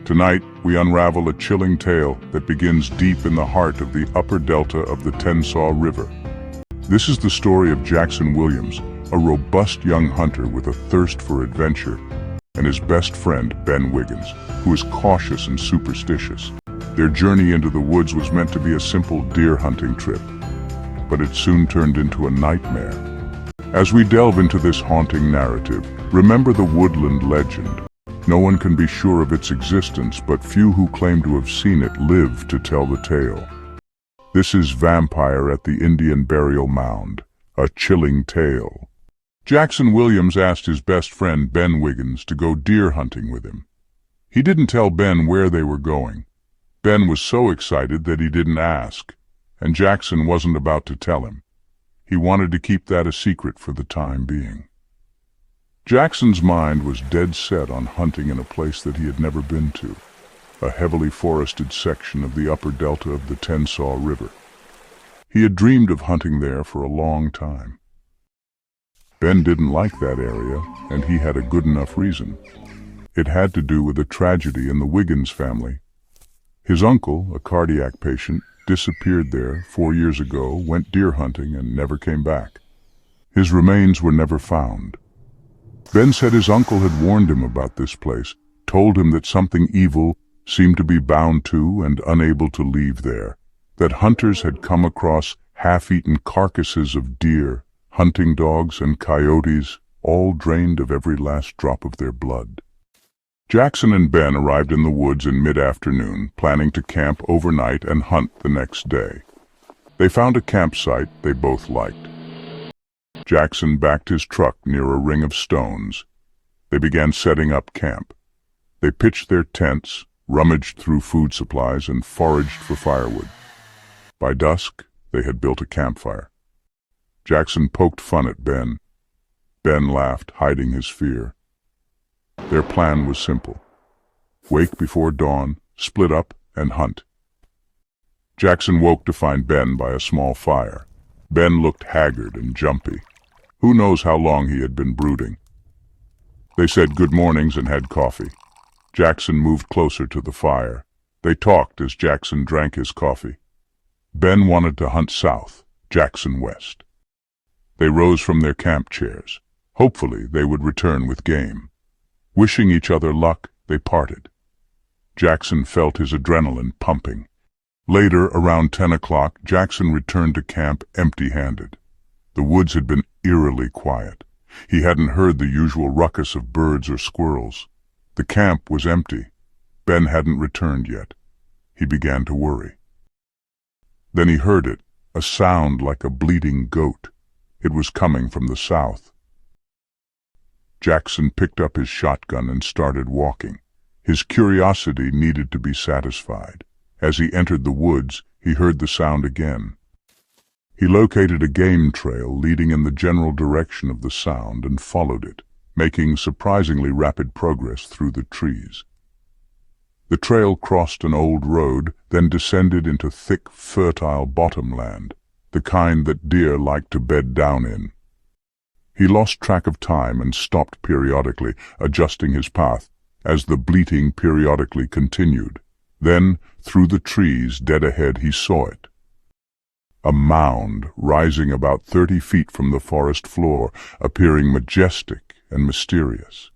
Tonight, we unravel a chilling tale that begins deep in the heart of the upper delta of the Tensaw River. This is the story of Jackson Williams, a robust young hunter with a thirst for adventure, and his best friend, Ben Wiggins, who is cautious and superstitious. Their journey into the woods was meant to be a simple deer hunting trip, but it soon turned into a nightmare. As we delve into this haunting narrative, remember the woodland legend. No one can be sure of its existence, but few who claim to have seen it live to tell the tale. This is Vampire at the Indian Burial Mound, a chilling tale. Jackson Williams asked his best friend Ben Wiggins to go deer hunting with him. He didn't tell Ben where they were going. Ben was so excited that he didn't ask, and Jackson wasn't about to tell him. He wanted to keep that a secret for the time being. Jackson's mind was dead set on hunting in a place that he had never been to, a heavily forested section of the upper delta of the Tensaw River. He had dreamed of hunting there for a long time. Ben didn't like that area, and he had a good enough reason. It had to do with a tragedy in the Wiggins family. His uncle, a cardiac patient, disappeared there 4 years ago, went deer hunting, and never came back. His remains were never found. Ben said his uncle had warned him about this place, told him that something evil seemed to be bound to and unable to leave there, that hunters had come across half-eaten carcasses of deer, hunting dogs and coyotes, all drained of every last drop of their blood. Jackson and Ben arrived in the woods in mid-afternoon, planning to camp overnight and hunt the next day. They found a campsite they both liked. Jackson backed his truck near a ring of stones. They began setting up camp. They pitched their tents, rummaged through food supplies, and foraged for firewood. By dusk, they had built a campfire. Jackson poked fun at Ben. Ben laughed, hiding his fear. Their plan was simple. Wake before dawn, split up, and hunt. Jackson woke to find Ben by a small fire. Ben looked haggard and jumpy. Who knows how long he had been brooding. They said good mornings and had coffee. Jackson moved closer to the fire. They talked as Jackson drank his coffee. Ben wanted to hunt south, Jackson west. They rose from their camp chairs. Hopefully they would return with game. Wishing each other luck, they parted. Jackson felt his adrenaline pumping. Later, around 10 o'clock, Jackson returned to camp empty-handed. The woods had been eerily quiet. He hadn't heard the usual ruckus of birds or squirrels. The camp was empty. Ben hadn't returned yet. He began to worry. Then he heard it, a sound like a bleating goat. It was coming from the south. Jackson picked up his shotgun and started walking. His curiosity needed to be satisfied. As he entered the woods, he heard the sound again. He located a game trail leading in the general direction of the sound and followed it, making surprisingly rapid progress through the trees. The trail crossed an old road, then descended into thick, fertile bottomland, the kind that deer like to bed down in. He lost track of time and stopped periodically, adjusting his path, as the bleating periodically continued. Then, through the trees dead ahead, he saw it. A mound rising about 30 feet from the forest floor, appearing majestic and mysterious.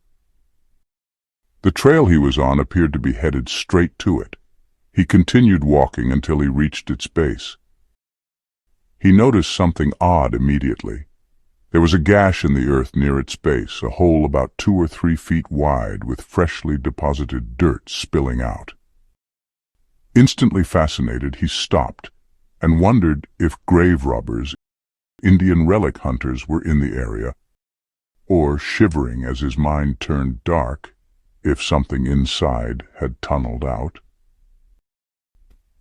The trail he was on appeared to be headed straight to it. He continued walking until he reached its base. He noticed something odd immediately. There was a gash in the earth near its base, a hole about 2 or 3 feet wide with freshly deposited dirt spilling out. Instantly fascinated, he stopped and wondered if grave robbers, Indian relic hunters, were in the area, or, shivering as his mind turned dark, if something inside had tunneled out.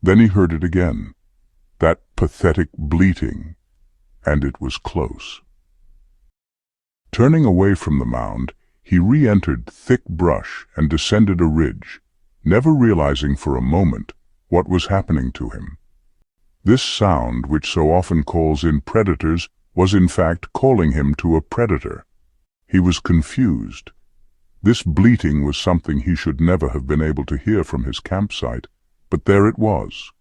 Then he heard it again, that pathetic bleating, and it was close. Turning away from the mound, he re-entered thick brush and descended a ridge, never realizing for a moment what was happening to him. This sound, which so often calls in predators, was in fact calling him to a predator. He was confused. This bleating was something he should never have been able to hear from his campsite, but there it was,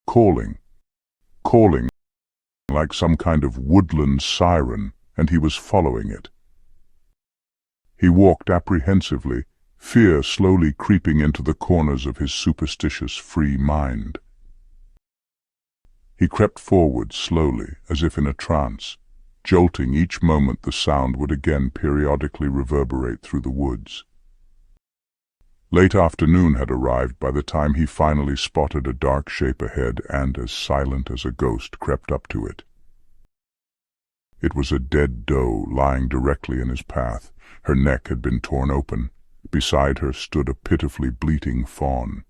calling, calling like some kind of woodland siren, and he was following it. He walked apprehensively, fear slowly creeping into the corners of his superstitious, free mind. He crept forward slowly, as if in a trance, jolting each moment the sound would again periodically reverberate through the woods. Late afternoon had arrived by the time he finally spotted a dark shape ahead and, as silent as a ghost, crept up to it. It was a dead doe lying directly in his path. Her neck had been torn open. Beside her stood a pitifully bleating fawn.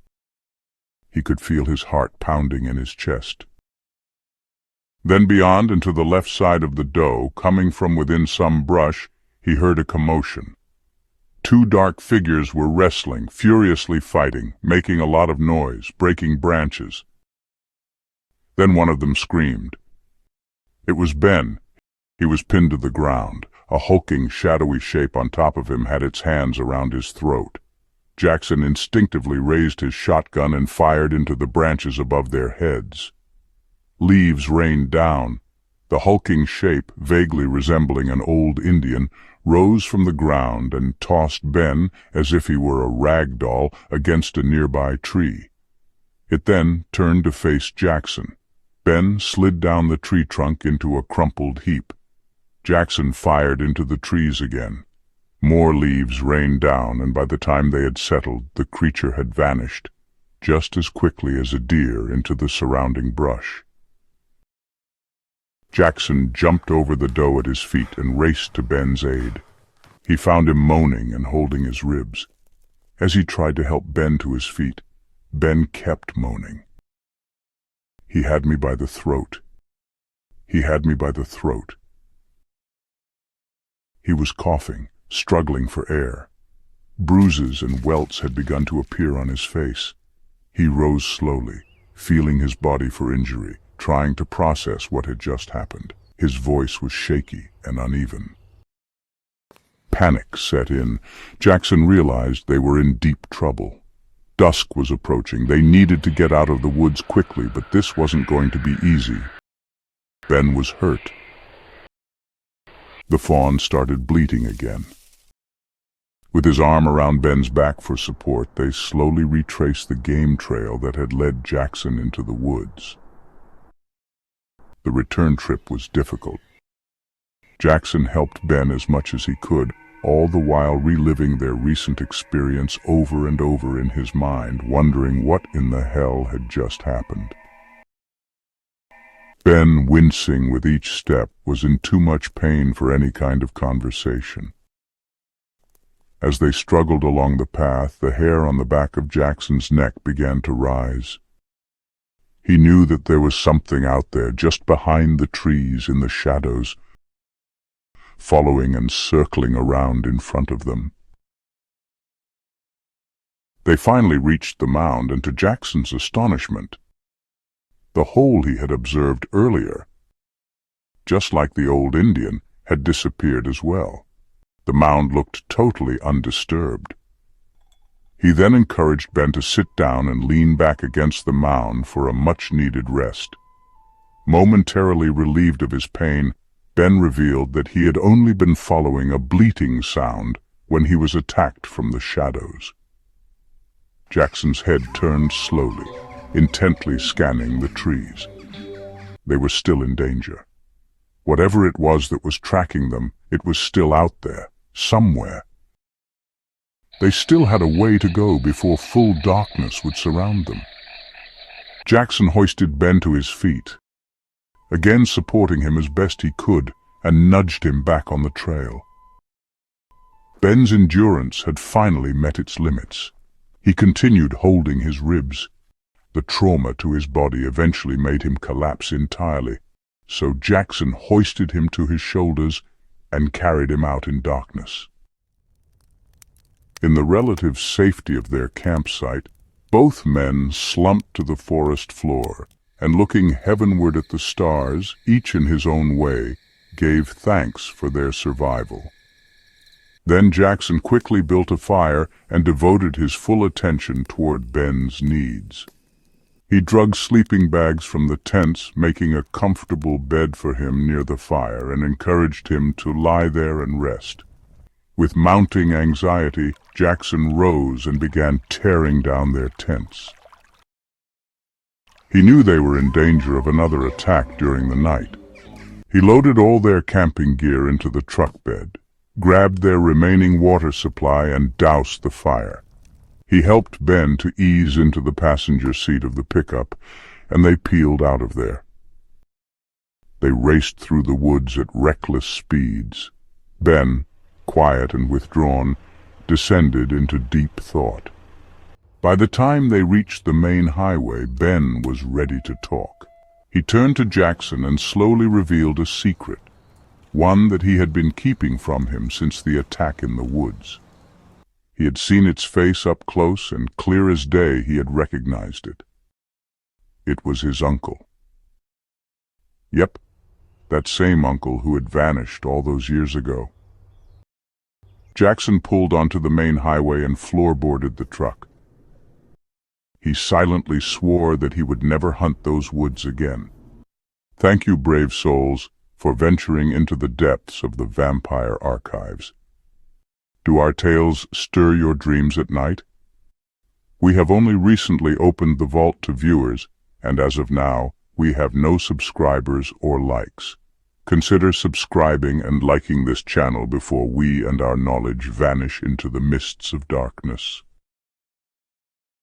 He could feel his heart pounding in his chest. Then beyond and to the left side of the doe, coming from within some brush, he heard a commotion. Two dark figures were wrestling, furiously fighting, making a lot of noise, breaking branches. Then one of them screamed. It was Ben. He was pinned to the ground. A hulking, shadowy shape on top of him had its hands around his throat. Jackson instinctively raised his shotgun and fired into the branches above their heads. Leaves rained down. The hulking shape, vaguely resembling an old Indian, rose from the ground and tossed Ben, as if he were a rag doll, against a nearby tree. It then turned to face Jackson. Ben slid down the tree trunk into a crumpled heap. Jackson fired into the trees again. More leaves rained down, and by the time they had settled, the creature had vanished, just as quickly as a deer into the surrounding brush. Jackson jumped over the doe at his feet and raced to Ben's aid. He found him moaning and holding his ribs. As he tried to help Ben to his feet, Ben kept moaning. He had me by the throat. He had me by the throat. He was coughing, struggling for air. Bruises and welts had begun to appear on his face. He rose slowly, feeling his body for injury, trying to process what had just happened. His voice was shaky and uneven. Panic set in. Jackson realized they were in deep trouble. Dusk was approaching. They needed to get out of the woods quickly, but this wasn't going to be easy. Ben was hurt. The fawn started bleating again. With his arm around Ben's back for support, they slowly retraced the game trail that had led Jackson into the woods. The return trip was difficult. Jackson helped Ben as much as he could, all the while reliving their recent experience over and over in his mind, wondering what in the hell had just happened. Ben, wincing with each step, was in too much pain for any kind of conversation. As they struggled along the path, the hair on the back of Jackson's neck began to rise. He knew that there was something out there, just behind the trees in the shadows, following and circling around in front of them. They finally reached the mound, and to Jackson's astonishment, the hole he had observed earlier, just like the old Indian, had disappeared as well. The mound looked totally undisturbed. He then encouraged Ben to sit down and lean back against the mound for a much-needed rest. Momentarily relieved of his pain, Ben revealed that he had only been following a bleating sound when he was attacked from the shadows. Jackson's head turned slowly, intently scanning the trees. They were still in danger. Whatever it was that was tracking them, it was still out there, somewhere. They still had a way to go before full darkness would surround them. Jackson hoisted Ben to his feet, again supporting him as best he could, and nudged him back on the trail. Ben's endurance had finally met its limits. He continued holding his ribs. The trauma to his body eventually made him collapse entirely, so Jackson hoisted him to his shoulders and carried him out in darkness. In the relative safety of their campsite, both men slumped to the forest floor, and looking heavenward at the stars, each in his own way, gave thanks for their survival. Then Jackson quickly built a fire and devoted his full attention toward Ben's needs. He drug sleeping bags from the tents, making a comfortable bed for him near the fire, and encouraged him to lie there and rest. With mounting anxiety, Jackson rose and began tearing down their tents. He knew they were in danger of another attack during the night. He loaded all their camping gear into the truck bed, grabbed their remaining water supply, and doused the fire. He helped Ben to ease into the passenger seat of the pickup, and they peeled out of there. They raced through the woods at reckless speeds. Ben, quiet and withdrawn, descended into deep thought. By the time they reached the main highway, Ben was ready to talk. He turned to Jackson and slowly revealed a secret, one that he had been keeping from him since the attack in the woods. He had seen its face up close, and clear as day he had recognized it. It was his uncle. Yep, that same uncle who had vanished all those years ago. Jackson pulled onto the main highway and floorboarded the truck. He silently swore that he would never hunt those woods again. Thank you, brave souls, for venturing into the depths of the vampire archives. Do our tales stir your dreams at night? We have only recently opened the vault to viewers, and as of now, we have no subscribers or likes. Consider subscribing and liking this channel before we and our knowledge vanish into the mists of darkness.